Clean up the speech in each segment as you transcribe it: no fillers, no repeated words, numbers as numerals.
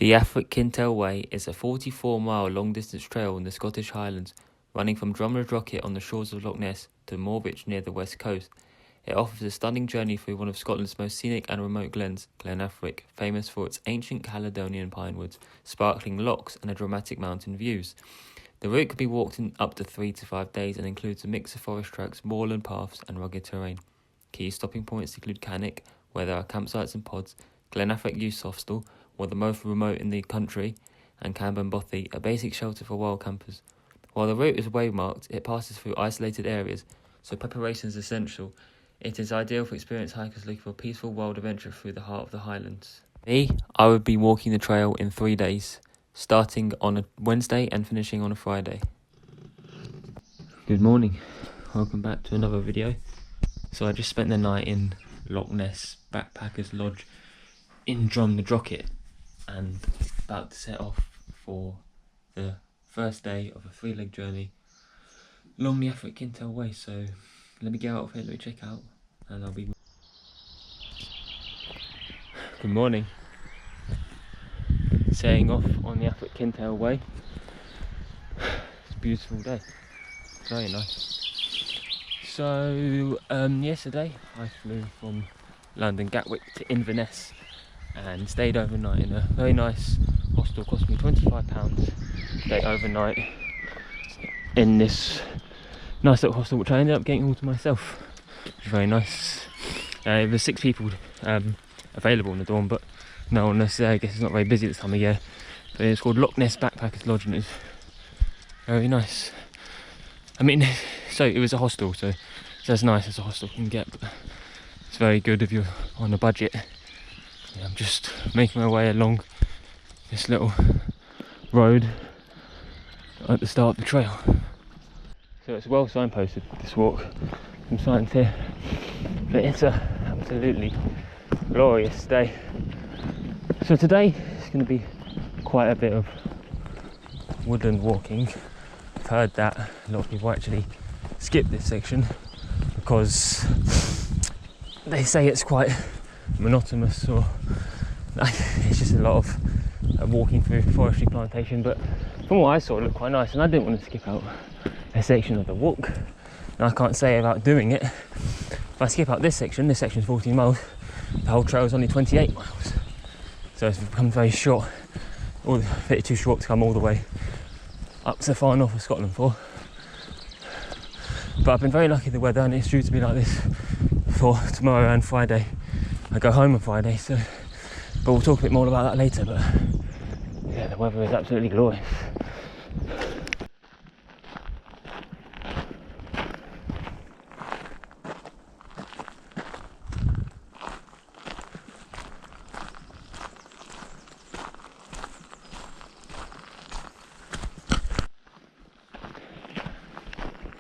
The Affric Kintail Way is a 44-mile long-distance trail in the Scottish Highlands, running from Drumnadrodchit on the shores of Loch Ness to Morvich near the west coast. It offers a stunning journey through one of Scotland's most scenic and remote glens, Glen Affric, famous for its ancient Caledonian pine woods, sparkling lochs and dramatic mountain views. The route can be walked in up to 3 to 5 days and includes a mix of forest tracks, moorland paths and rugged terrain. Key stopping points include Cannock, where there are campsites and pods, Glen Affric Youth Hostel, one of the most remote in the country, and Camben Bothy, a basic shelter for wild campers. While the route is waymarked, it passes through isolated areas, so preparation is essential. It is ideal for experienced hikers looking for a peaceful wild adventure through the heart of the Highlands. I would be walking the trail in 3 days, starting on a Wednesday and finishing on a Friday. Good morning, welcome back to another video. So I just spent the night in Loch Ness Backpackers Lodge in Drumnadrodchit and about to set off for the first day of a 3-leg journey along the Affric Kintail Way. So let me get out of here, let me check out, and I'll be... Good morning. Setting off on the Affric Kintail Way. It's a beautiful day, very nice. So yesterday I flew from London Gatwick to Inverness and stayed overnight in a very nice hostel. Cost me £25 to stay overnight in this nice little hostel, which I ended up getting all to myself, which was very nice. There were 6 people available in the dorm, but no one else there. I guess it's not very busy this time of year. But it's called Loch Ness Backpackers Lodge and it's very nice. I mean, so it was a hostel, so it's as nice as a hostel can get, but it's very good if you're on a budget. Yeah, I'm just making my way along this little road at the start of the trail. So it's well signposted, this walk, some signs here, but it's a absolutely glorious day. So today is going to be quite a bit of woodland walking. I've heard that a lot of people actually skip this section because they say it's quite monotonous, or it's just a lot of walking through forestry plantation, but from what I saw it looked quite nice and I didn't want to skip out a section of the walk. And I can't say about doing it. If I skip out this section is 14 miles, the whole trail is only 28 miles, so it's become very short, or a bit too short to come all the way up to the far north of Scotland for. But I've been very lucky with the weather, and it's due to be like this for tomorrow and Friday. I go home on Friday, so but we'll talk a bit more about that later. But yeah, the weather is absolutely glorious.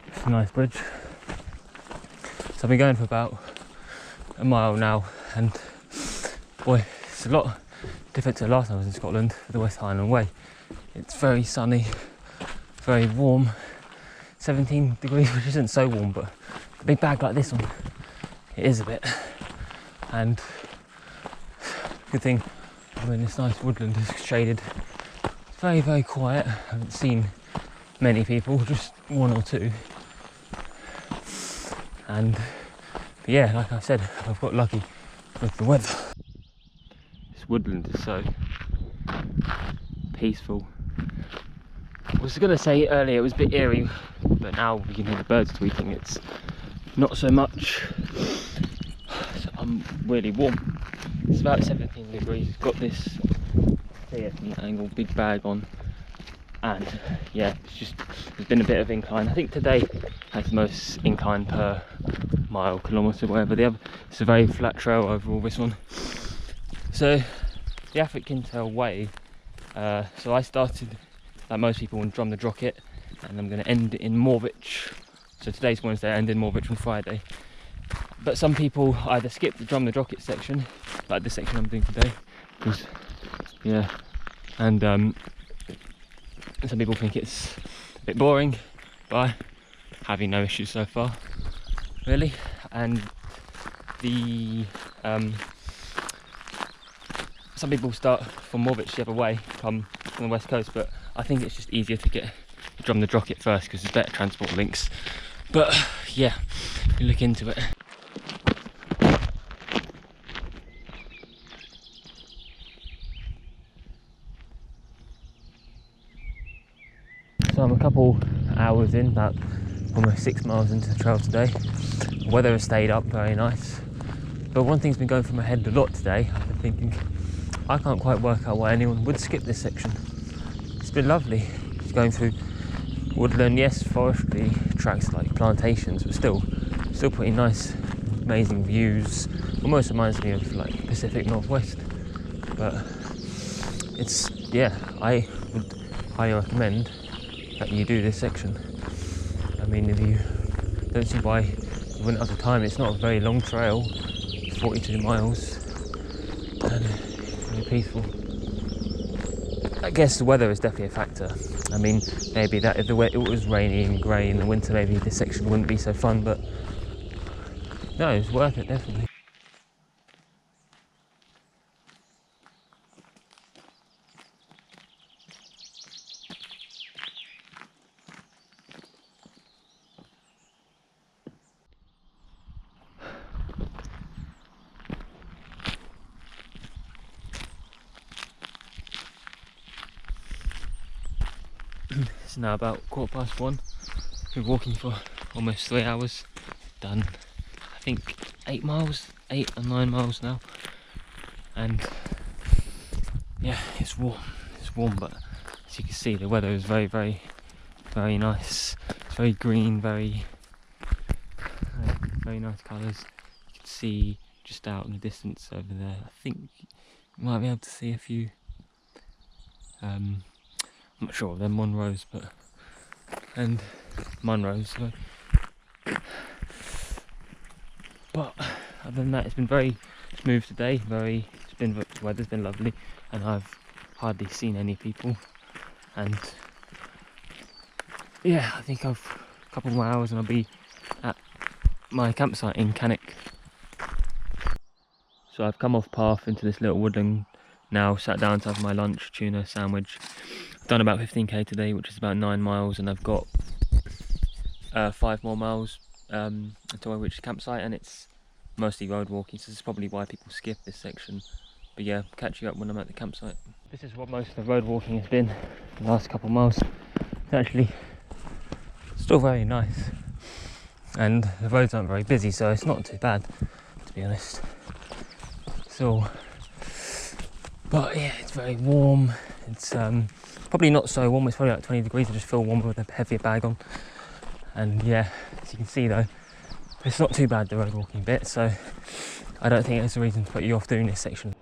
It's a nice bridge. So I've been going for about a mile now, and boy, it's a lot different to the last time I was in Scotland, the West Highland Way. It's very sunny, very warm, 17 degrees, which isn't so warm, but a big bag like this one, it is a bit. And good thing I'm in this nice woodland, it's shaded. It's very, very quiet. I haven't seen many people, just 1 or 2. And yeah, like I said, I've got lucky with the weather. This woodland is so peaceful. I was going to say earlier it was a bit eerie, but now we can hear the birds tweeting. It's not so much. So I'm really warm. It's about 17 degrees. Got this angle big bag on, and yeah, there's been a bit of incline. I think today has the most incline per mile, kilometre, whatever. The other, it's a very flat trail overall, this one. So the Affric Kintail Way, so I started like most people in Drumnadrodchit, and I'm going to end in Morvich. So today's Wednesday, I end in Morvich on Friday. But some people either skip the Drumnadrodchit section, like this section I'm doing today, because yeah, and some people think it's a bit boring, but having no issues so far, really. And the some people start from Morvich the other way, come from the west coast, but I think it's just easier to get Drumnadrodchit first because there's better transport links. But yeah, you look into it. So I'm a couple hours in, about almost 6 miles into the trail today. The weather has stayed up, very nice. But one thing's been going through my head a lot today. I've been thinking, I can't quite work out why anyone would skip this section. It's been lovely. It's going through woodland, yes, forestry tracks like plantations, but still pretty nice, amazing views. Almost reminds me of like Pacific Northwest. But it's, yeah, I would highly recommend that you do this section. I mean, if you don't see why you wouldn't have the time. It's not a very long trail, 42 miles, and very peaceful. I guess the weather is definitely a factor. I mean, maybe that if it was rainy and grey in the winter, maybe this section wouldn't be so fun, but no, it's worth it, definitely. It's now about 1:15. Been walking for almost 3 hours. Done, I think, 8 or 9 miles now. And yeah, it's warm. It's warm, but as you can see, the weather is very, very, very nice. It's very green, very nice colours. You can see just out in the distance over there. I think you might be able to see a few. I'm not sure, they're Monroes, and Monroes. So. But other than that, it's been very smooth today. The weather's been lovely, and I've hardly seen any people. And yeah, I think I've a couple more hours and I'll be at my campsite in Kintail. So I've come off path into this little woodland now, sat down to have my lunch, tuna sandwich. I've done about 15k today, which is about 9 miles, and I've got 5 more miles until I reach the campsite, and it's mostly road walking, so this is probably why people skip this section. But yeah, catch you up when I'm at the campsite. This is what most of the road walking has been the last couple of miles. It's actually still very nice, and the roads aren't very busy, so it's not too bad, to be honest. So, but yeah, it's very warm. It's probably not so warm, it's probably like 20 degrees. I just feel warmer with a heavier bag on. And yeah, as you can see though, it's not too bad, the road walking bit, so I don't think there's a reason to put you off doing this section.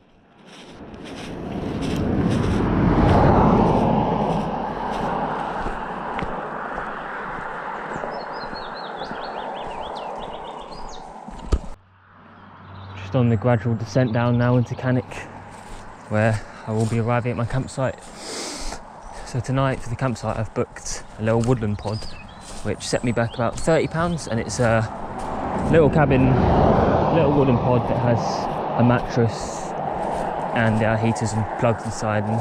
Just on the gradual descent down now into Kintail, where I will be arriving at my campsite. So tonight for the campsite I've booked a little woodland pod, which set me back about £30, and it's a little cabin, little wooden pod that has a mattress and heaters and plugs inside, and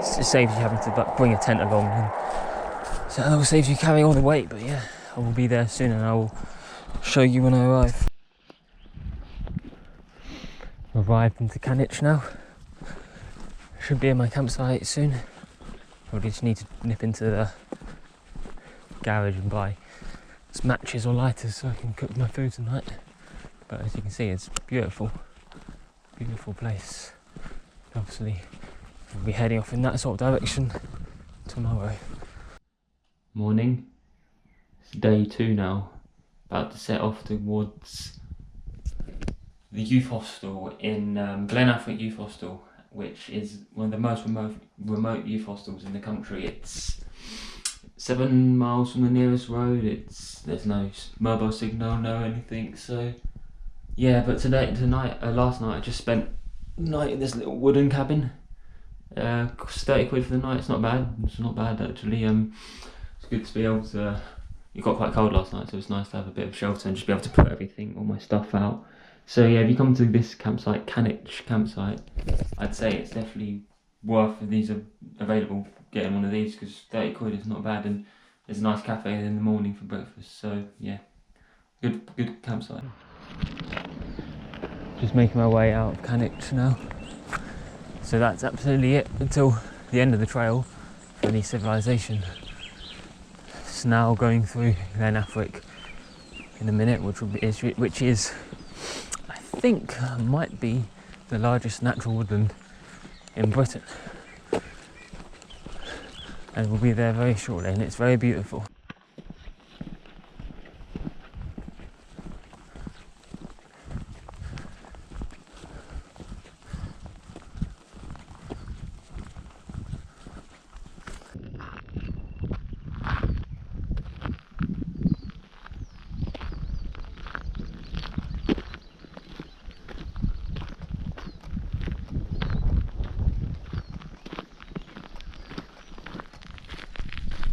it saves you having to bring a tent along, and so that will save you carrying all the weight. But yeah, I will be there soon and I will show you when I arrive. I've arrived into Kintail now. Should be in my campsite soon. Probably just need to nip into the garage and buy some matches or lighters so I can cook my food tonight. But as you can see, it's beautiful place. Obviously we'll be heading off in that sort of direction tomorrow. Morning, it's day 2 now, about to set off towards the youth hostel in Affric Youth Hostel, which is one of the most remote youth hostels in the country. It's 7 miles from the nearest road. There's no mobile signal, no anything. So yeah, but last night I just spent the night in this little wooden cabin. Cost 30 quid for the night. It's not bad. It's not bad actually. It's good to be able to. It got quite cold last night, so it's nice to have a bit of shelter and just be able to put all my stuff out. So yeah, if you come to this campsite, Kintail campsite, I'd say it's definitely worth, if these are available, getting one of these, because 30 quid is not bad, and there's a nice cafe in the morning for breakfast. So yeah, good campsite. Just making my way out of Kintail now. So that's absolutely it until the end of the trail for any civilization. It's now going through Affric in a minute, which is I think might be the largest natural woodland in Britain, and we'll be there very shortly, and it's very beautiful.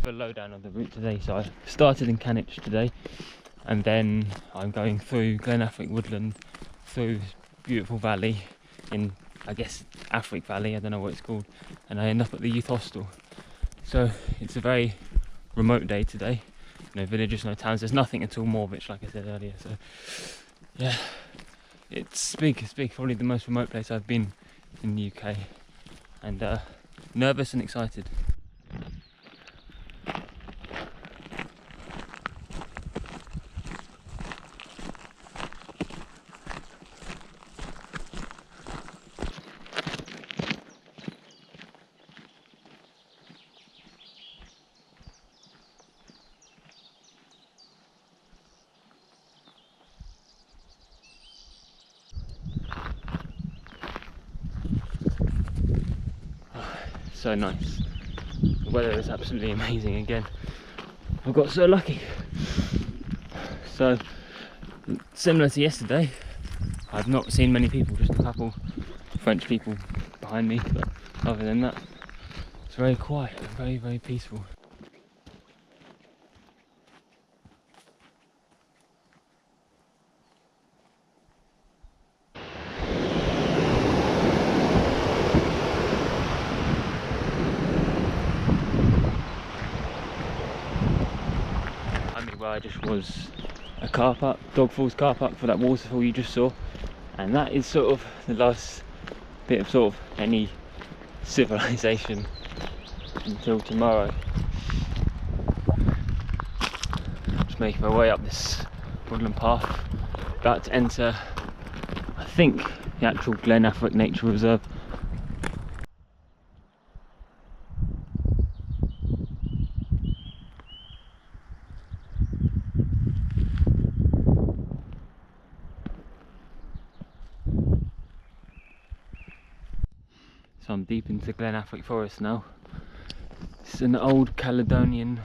A lowdown of the route today. So I started in Kintail today, and then I'm going through Affric woodland, through this beautiful valley in, I guess, Affric Valley, I don't know what it's called, and I end up at the youth hostel. So it's a very remote day today. No villages, no towns, there's nothing until Morvich, like I said earlier. So yeah, it's big, probably the most remote place I've been in the UK, and nervous and excited. So nice. The weather is absolutely amazing again. I got so lucky. So similar to yesterday, I've not seen many people, just a couple French people behind me, but other than that, it's very quiet and very peaceful. Where I just was a car park, Dogfalls car park, for that waterfall you just saw, and that is sort of the last bit of sort of any civilization until tomorrow. Just making my way up this woodland path, about to enter, I think, the actual Affric Nature Reserve. So I'm deep into Affric forest now. It's an old Caledonian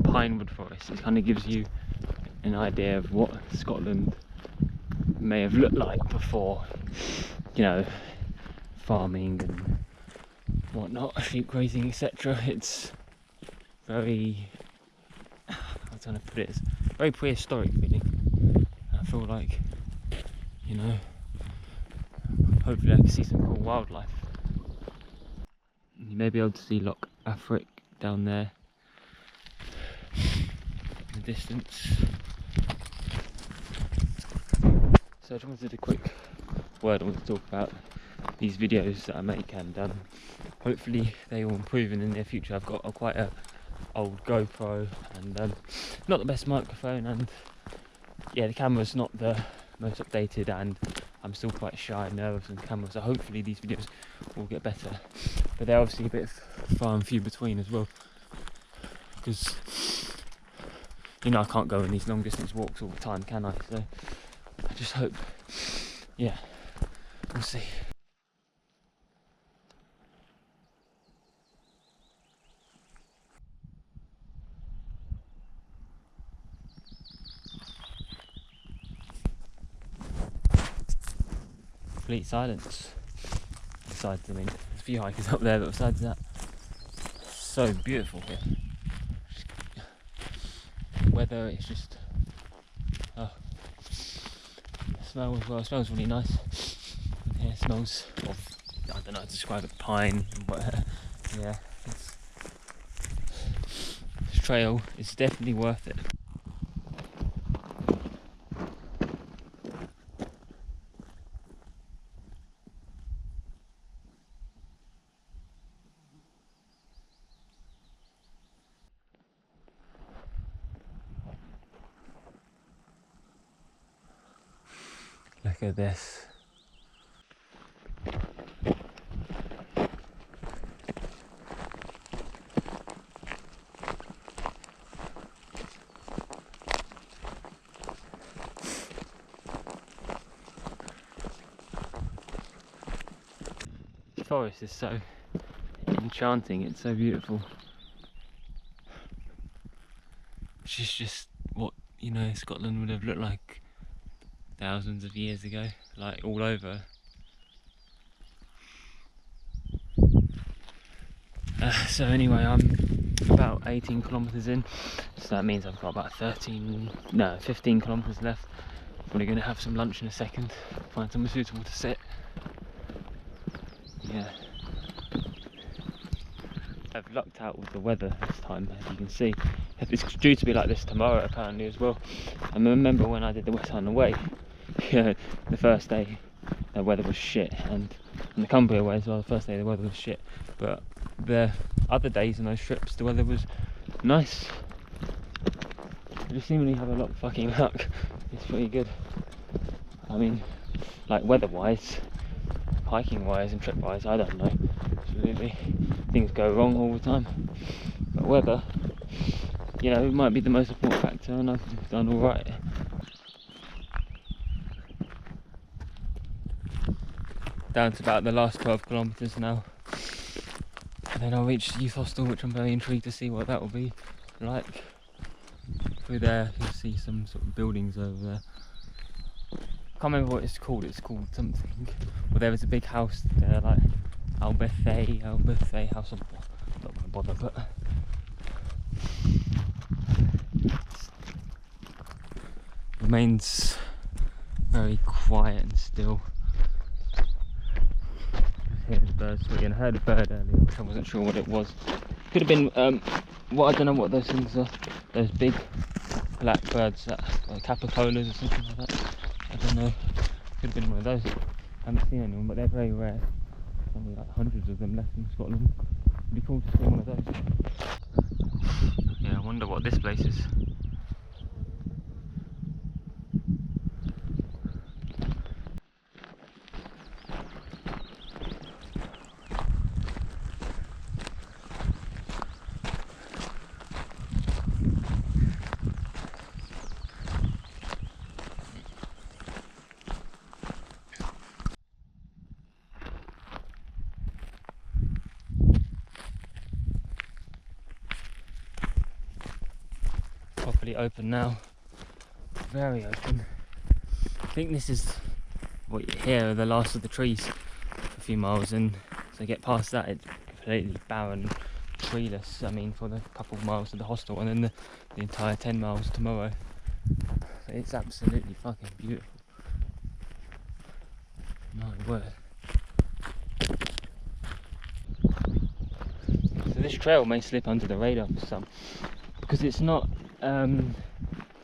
pinewood forest. It kind of gives you an idea of what Scotland may have looked like before, you know, farming and whatnot, sheep grazing, etc. It's very, I don't know how to put it, it's very prehistoric feeling. I feel like, you know, hopefully I can see some cool wildlife. You may be able to see Loch Affric down there in the distance. So I just wanted a quick word. I want to talk about these videos that I make, and hopefully they will improve in the near future. I've got quite a old GoPro and not the best microphone, and yeah, the camera's not the most updated, and I'm still quite shy and nervous on camera, so hopefully these videos will get better. But they're obviously a bit far and few between as well, because, you know, I can't go on these long distance walks all the time, can I? So I just hope, yeah, we'll see. Complete silence. Besides, I mean, there's a few hikers up there, but besides that, so beautiful here. The weather, it's just, oh, the smell as well. It smells really nice in Yeah, it smells of, I don't know how to describe it, pine, but yeah, this trail is definitely worth it. Look at this. The forest is so enchanting, it's so beautiful. It's just what, you know, Scotland would have looked like thousands of years ago, like all over. So anyway, I'm about 18 kilometres in, so that means I've got about 15 kilometres left. Probably going to have some lunch in a second, find somewhere suitable to sit. Yeah. I've lucked out with the weather this time, as you can see. It's due to be like this tomorrow apparently as well. I remember when I did the West Highland Way, yeah, the first day the weather was shit, and the Cumbria Way as well, the first day the weather was shit, but the other days on those trips the weather was nice. I just seemingly have a lot of fucking luck. It's pretty good. I mean, like weather wise, hiking wise and trip wise, I don't know, absolutely, things go wrong all the time, but weather, you know, it might be the most important factor, and I've done alright. Down to about the last 12 kilometres now, and then I'll reach the youth hostel, which I'm very intrigued to see what that will be like. Through there you'll see some sort of buildings over there. I can't remember what it's called something. Well, there was a big house there, like Albethey House. I'm not going to bother, but remains very quiet and still. Hear the birds tweeting. I heard a bird earlier, which I wasn't sure what it was. Could have been, I don't know what those things are. Those big black birds, that like capicolas or something like that. I don't know. Could have been one of those. I haven't seen anyone, but they're very rare. There's only like hundreds of them left in Scotland. It'd be cool to see one of those. Yeah, I wonder what this place is. Properly open now, very open. I think this is what you hear, the last of the trees for a few miles, and so you get past that it's completely barren, treeless. I mean, for the couple of miles to the hostel, and then the entire 10 miles tomorrow. It's absolutely fucking beautiful. My word. So this trail may slip under the radar for some, because it's not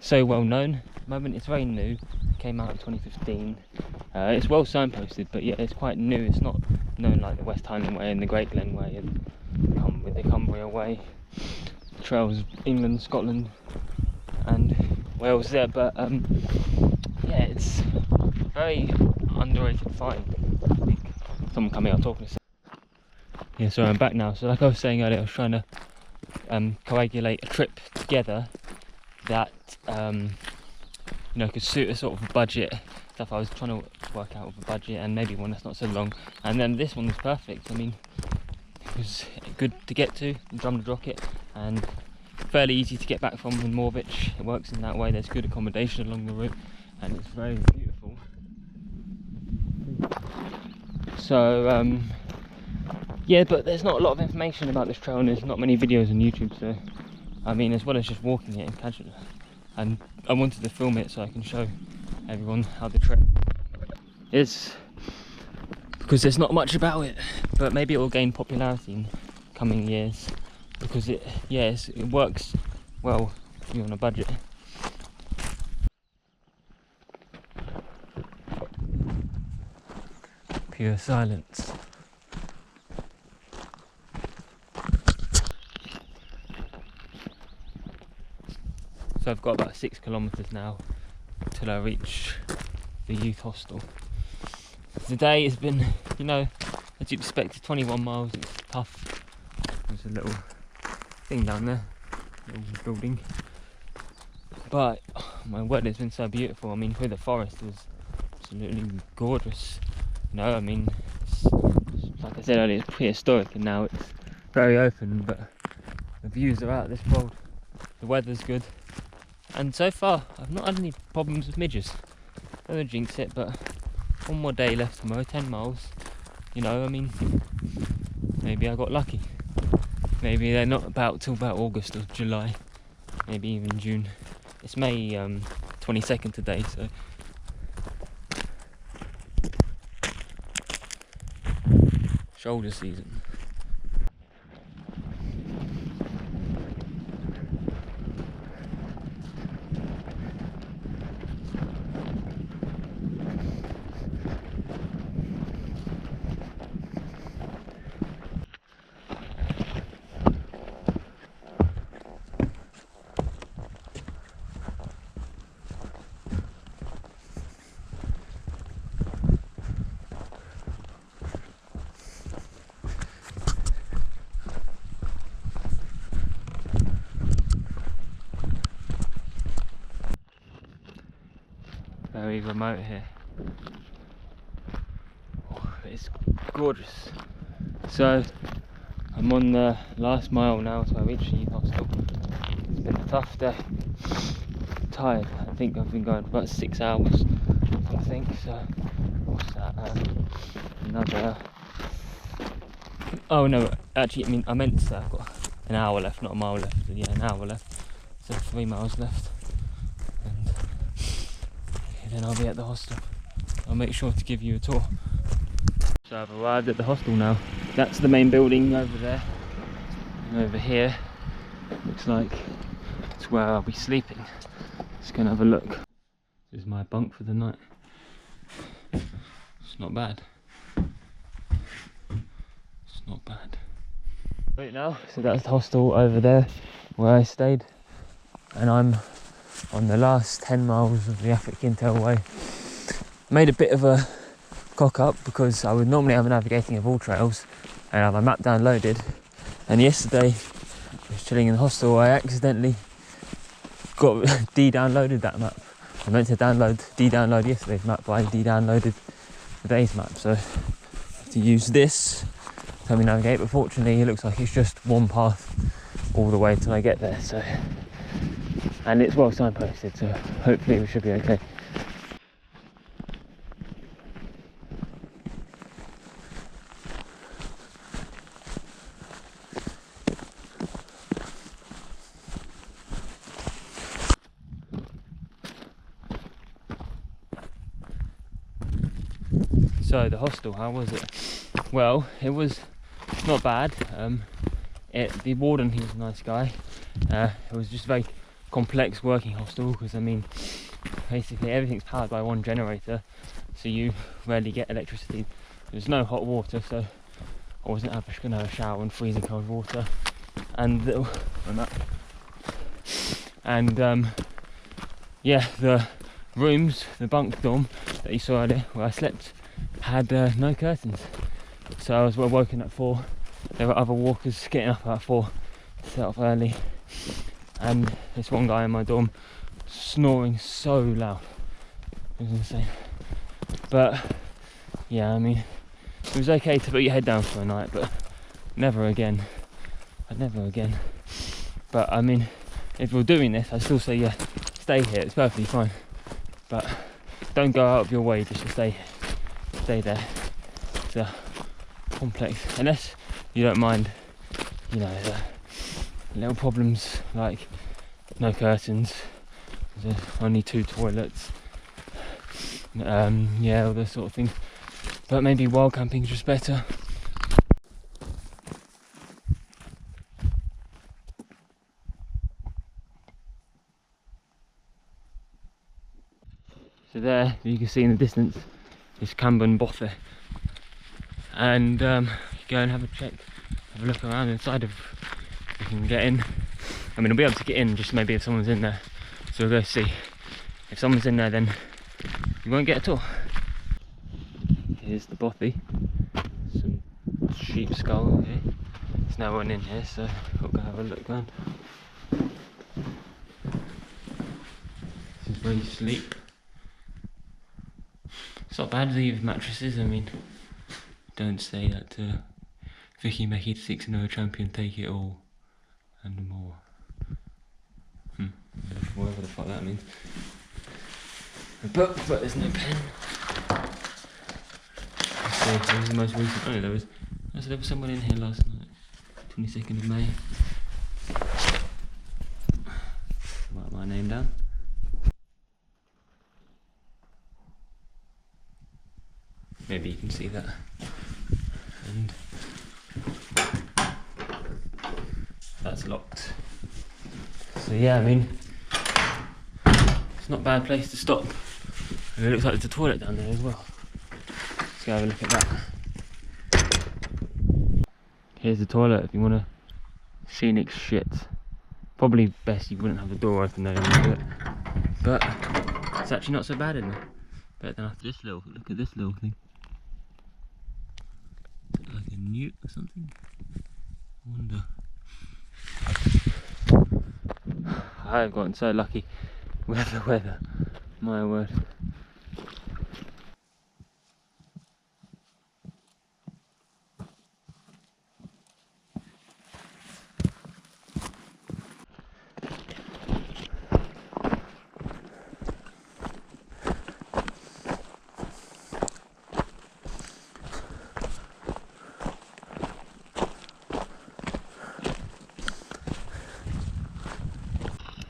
so well known at the moment. It's very new, it came out in 2015. It's well signposted, but yeah, it's quite new. It's not known like the West Highland Way and the Great Glen Way and the Cumbria Way, trails England, Scotland and Wales there, but yeah, it's very underrated find. I think someone coming out talking to. Yeah, sorry, I'm back now. So like I was saying earlier, I was trying to coagulate a trip together that you know, could suit a sort of a budget stuff. I was trying to work out with a budget and maybe one that's not so long, and then this one was perfect. I mean, it was good to get to in Drumnadrodchit and fairly easy to get back from in Morvich. It works in that way. There's good accommodation along the route and it's very beautiful. So yeah, but there's not a lot of information about this trail and there's not many videos on YouTube, so I mean, as well as just walking it and catching it, and I wanted to film it so I can show everyone how the trek is. because there's not much about it, but maybe it will gain popularity in coming years because it works well if you're on a budget. Pure silence. So I've got about 6 kilometres now till I reach the youth hostel. Today has been, you know, as you'd expect, 21 miles. It's tough. There's a little thing down there, little building. But oh my word, it's been so beautiful. I mean, through the forest was absolutely gorgeous. You know, I mean, like I said earlier, it's prehistoric and now it's very open, but the views are out of this world. The weather's good. And so far, I've not had any problems with midges. I don't jinx it, but one more day left tomorrow, 10 miles. You know, I mean, maybe I got lucky. Maybe they're not about till about August or July, maybe even June. It's May 22nd today, so. Shoulder season. Very remote here. Oh, it's gorgeous. So I'm on the last mile now to I reach the youth hostel. It's been a tough day. I'm tired. I think I've been going for about 6 hours. I think so. What's that? Another. Oh no, actually, I mean, I meant to say I've got an hour left, not a mile left. Yeah, an hour left. So 3 miles left. Then I'll be at the hostel. I'll make sure to give you a tour. So I've arrived at the hostel now. That's the main building over there. And over here, looks like it's where I'll be sleeping. Let's go and have a look. This is my bunk for the night. It's not bad. It's not bad. Right now, so that's the hostel over there where I stayed. And I'm on the last 10 miles of the Affric Kintail Way. Made a bit of a cock up because I would normally have navigating of all trails and have my map downloaded, and yesterday I was chilling in the hostel, I accidentally got de-downloaded that map. I meant to de-download yesterday's map, but I de-downloaded today's map, so I have to use this to help me navigate, but fortunately it looks like it's just one path all the way till I get there, so. And it's well signposted, so hopefully we should be okay. So the hostel, how was it? Well, it was not bad. The warden, he was a nice guy. It was just very complex working hostel because I mean basically everything's powered by one generator, so you rarely get electricity. There's no hot water, so I wasn't going to have a shower in freezing cold water. And yeah, the rooms, the bunk dorm that you saw earlier where I slept had no curtains, so I was woken at 4. There were other walkers getting up at 4 to set off early. And this one guy in my dorm snoring so loud, it was insane. But yeah, I mean, it was okay to put your head down for a night, but never again. Never again. But I mean, if we're doing this, I still say yeah, stay here. It's perfectly fine. But don't go out of your way just to stay here. Stay there. It's complex, unless you don't mind, you know, the little problems like no curtains, there's only 2 toilets, yeah, all those sort of things. but maybe wild camping is just better. So there, you can see in the distance, is Camborne Bothy, and go and have a check, have a look around inside if we can get in. I mean, I'll be able to get in, just maybe if someone's in there. So we'll go see. If someone's in there, then you won't get a tour. Here's the Bothy, some sheep skull here. There's no one in here, so we'll go have a look around. This is where you sleep. It's not bad with mattresses. I mean, don't say that to Vicky Mecky, 6-0 champion, take it all and more. Whatever the fuck that means. But there's no pen. Let's see, this is the most recent. Oh, there was someone in here last night, 22nd of May. Write my name down. Maybe you can see that. And that's locked. So yeah, I mean, it's not a bad place to stop. And it looks like there's a toilet down there as well. Let's go have a look at that. Here's the toilet if you want to scenic shit. Probably best you wouldn't have the door open there and do it. But it's actually not so bad in there. Better than after this little, look at this little thing. Like a newt or something? I wonder. I've gotten so lucky with the weather, my word.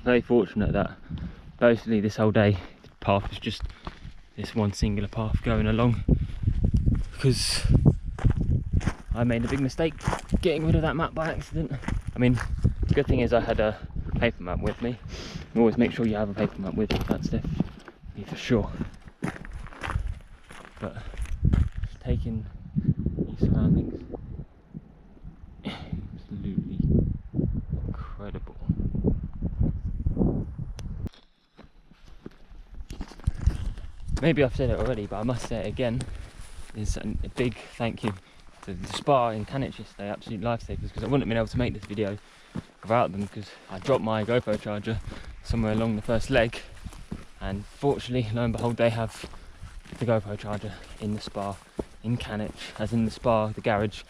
Very fortunate that basically this whole day the path was just this one singular path going along, because I made a big mistake getting rid of that map by accident. I mean, the good thing is I had a paper map with me. You always make sure you have a paper map with you, that's definitely for sure. But just taking these surroundings, absolutely incredible. Maybe I've said it already, but I must say it again. Is a big thank you to the spa in Kintail yesterday, absolute lifesavers, because I wouldn't have been able to make this video without them, because I dropped my GoPro charger somewhere along the first leg, and fortunately, lo and behold, they have the GoPro charger in the spa in Kintail, as in the spa, the garage,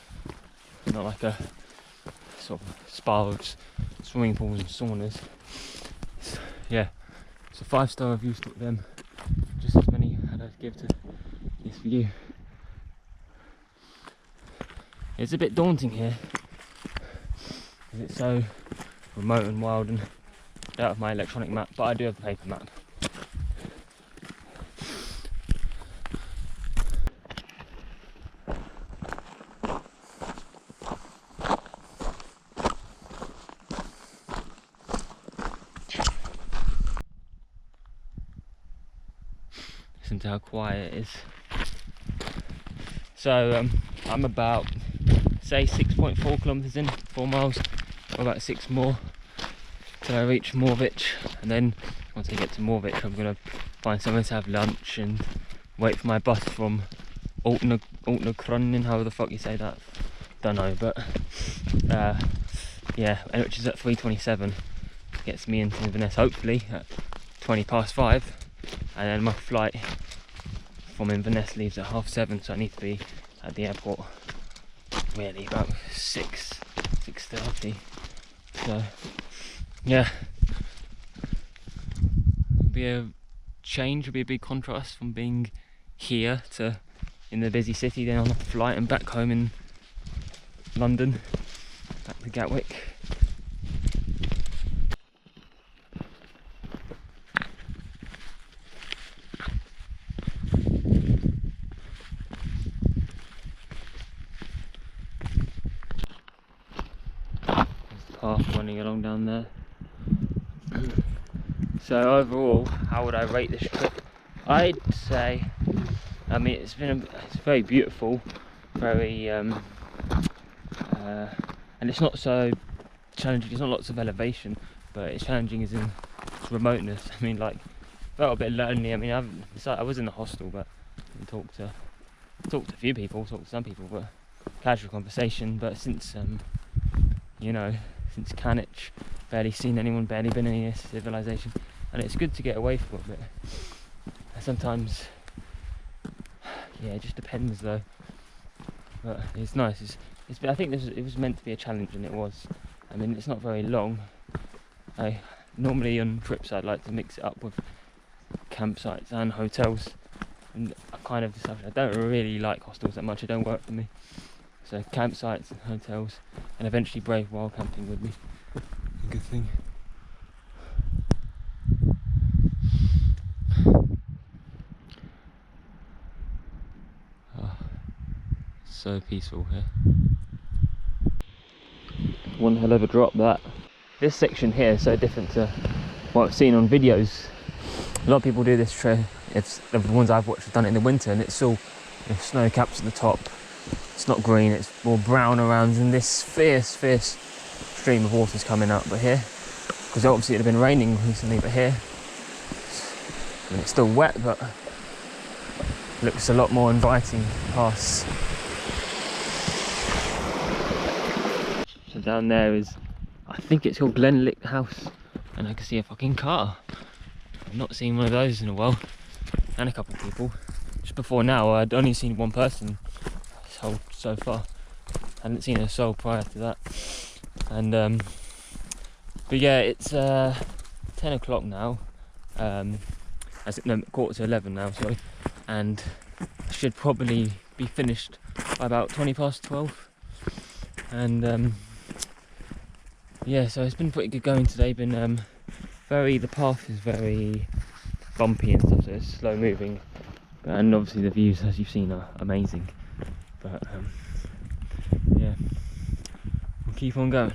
not like a sort of spa with swimming pools and saunas. So, yeah, it's a 5-star review to them. Just as many I'd give to this view. It's a bit daunting here, because it's so remote and wild and out of my electronic map, but I do have the paper map. Listen to how quiet it is. So I'm about, say, 6.4 kilometres in, 4 miles, or about 6 more till I reach Morvich, and then once I get to Morvich I'm going to find somewhere to have lunch and wait for my bus from Altnacronin, however the fuck you say that, don't know, but yeah, which is at 3:27, gets me into Inverness hopefully at 5:20, and then my flight from Inverness leaves at 7:30, so I need to be at the airport really about 6:30. So yeah, it'll be a change, it'll be a big contrast from being here to in the busy city, then on a flight and back home in London, back to Gatwick. path running along down there. So overall, how would I rate this trip? I'd say, I mean, it's very beautiful, very and it's not so challenging. It's not lots of elevation, but it's challenging as in its remoteness. I mean, like, felt a bit lonely. I mean, I was in the hostel, but I talked to a few people, talked to some people, but casual conversation. But since you know, since Canich, barely seen anyone, barely been in any civilization, and it's good to get away for a bit. Sometimes, yeah, it just depends though. But it's nice. I think it was meant to be a challenge, and it was. I mean, it's not very long. Normally on trips I'd like to mix it up with campsites and hotels, and I kind of decided I don't really like hostels that much. They don't work for me. So campsites and hotels, and eventually brave wild camping would be a good thing. Oh, so peaceful here. One hell of a drop that. This section here is so different to what I've seen on videos. A lot of people do this trail. It's the ones I've watched have done it in the winter, and it's all snow caps at the top. It's not green, it's more brown around, and this fierce stream of water's coming up. But here, because obviously it had been raining recently, but here, I mean, it's still wet, but it looks a lot more inviting past. So down there is, I think it's called Glenlick House, and I can see a fucking car. I've not seen one of those in a while, and a couple of people. Just before now, I'd only seen one person so far. I hadn't seen a soul prior to that. And but yeah, it's 10 o'clock now. No, 11:15 now, sorry. And I should probably be finished by about 12:20. And yeah, so it's been pretty good going today. The path is very bumpy and stuff, so it's slow moving, and obviously the views, as you've seen, are amazing. But yeah, we'll keep on going.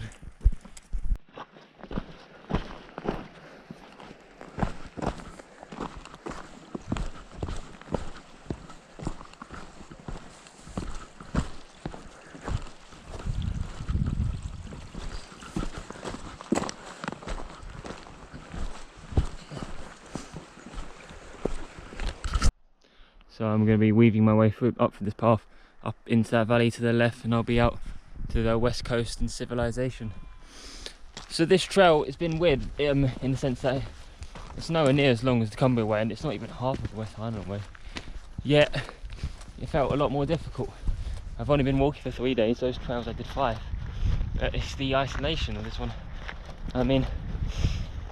So I'm going to be weaving my way up this path, up into that valley to the left, and I'll be out to the west coast and civilization. So this trail has been weird in the sense that it's nowhere near as long as the Cumbria Way, and it's not even half of the West Highland Way. Yet it felt a lot more difficult. I've only been walking for 3 days, those trails I did 5. It's the isolation of this one. I mean,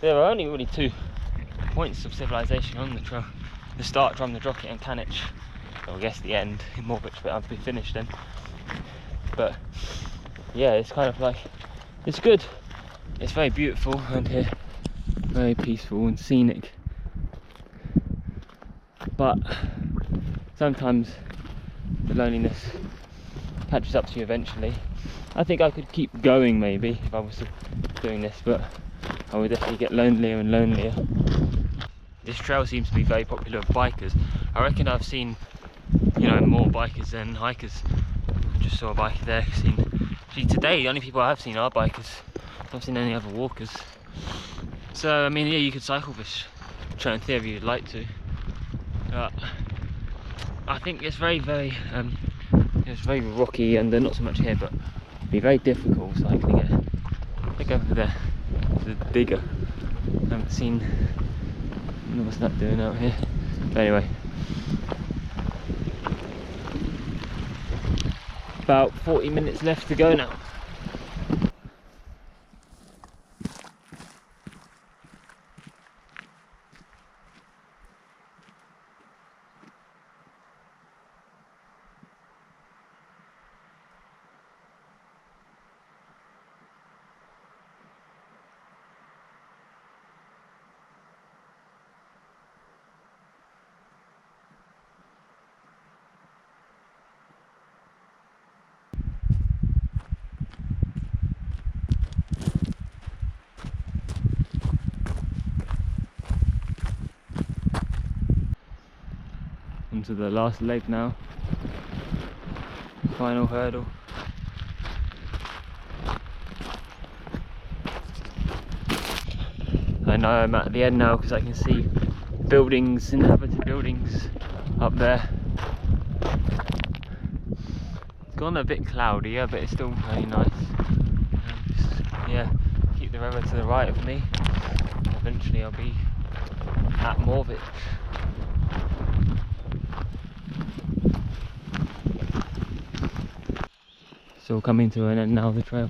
there are only really 2 points of civilization on the trail. The start, Drumnadrodchit, and Canich. Well, I guess the end in Morvich, but I've been finished then. But yeah, it's kind of like, it's good. It's very beautiful around here, very peaceful and scenic. But sometimes the loneliness catches up to you eventually. I think I could keep going maybe if I was doing this, but I would definitely get lonelier and lonelier. This trail seems to be very popular with bikers. I reckon I've seen, you know, more bikers than hikers. I just saw a biker there. See, today the only people I have seen are bikers. I haven't seen any other walkers. So I mean, yeah, you could cycle this trail in theory if you'd like to. I think it's very rocky, and not so much here, but it'd be very difficult cycling it. I think over there, there's a digger. I haven't seen. What's that doing out here? But anyway, about 40 minutes left to go now. to the last leg now. Final hurdle. I know I'm at the end now because I can see buildings, inhabited buildings up there. It's gone a bit cloudier, but it's still very nice. Yeah, keep the river to the right of me. Eventually I'll be at Morvich. It's all coming to an end now, the trail.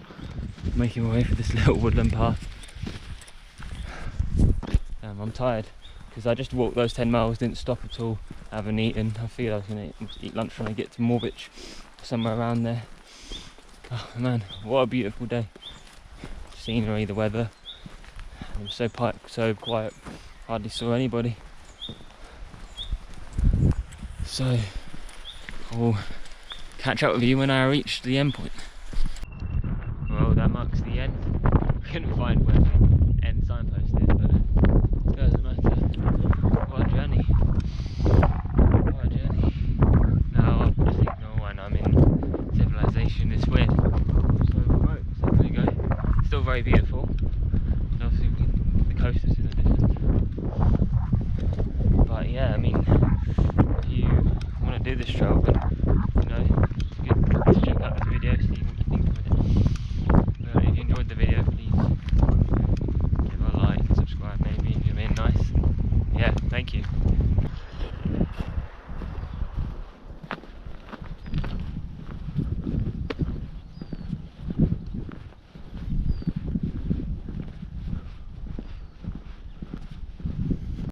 Making my way for this little woodland path. I'm tired because I just walked those 10 miles, didn't stop at all, haven't eaten. I feel I was going to eat lunch when I get to Morvich, somewhere around there. Oh man, what a beautiful day. Scenery, the weather. It was so quiet, hardly saw anybody. So I'll catch up with you when I reach the end point. Well, that marks the end. I couldn't find where the end signpost is, but it doesn't matter. What a journey. What a journey. Now I think when I'm in civilization it's weird. So remote, so there you go. Still very beautiful.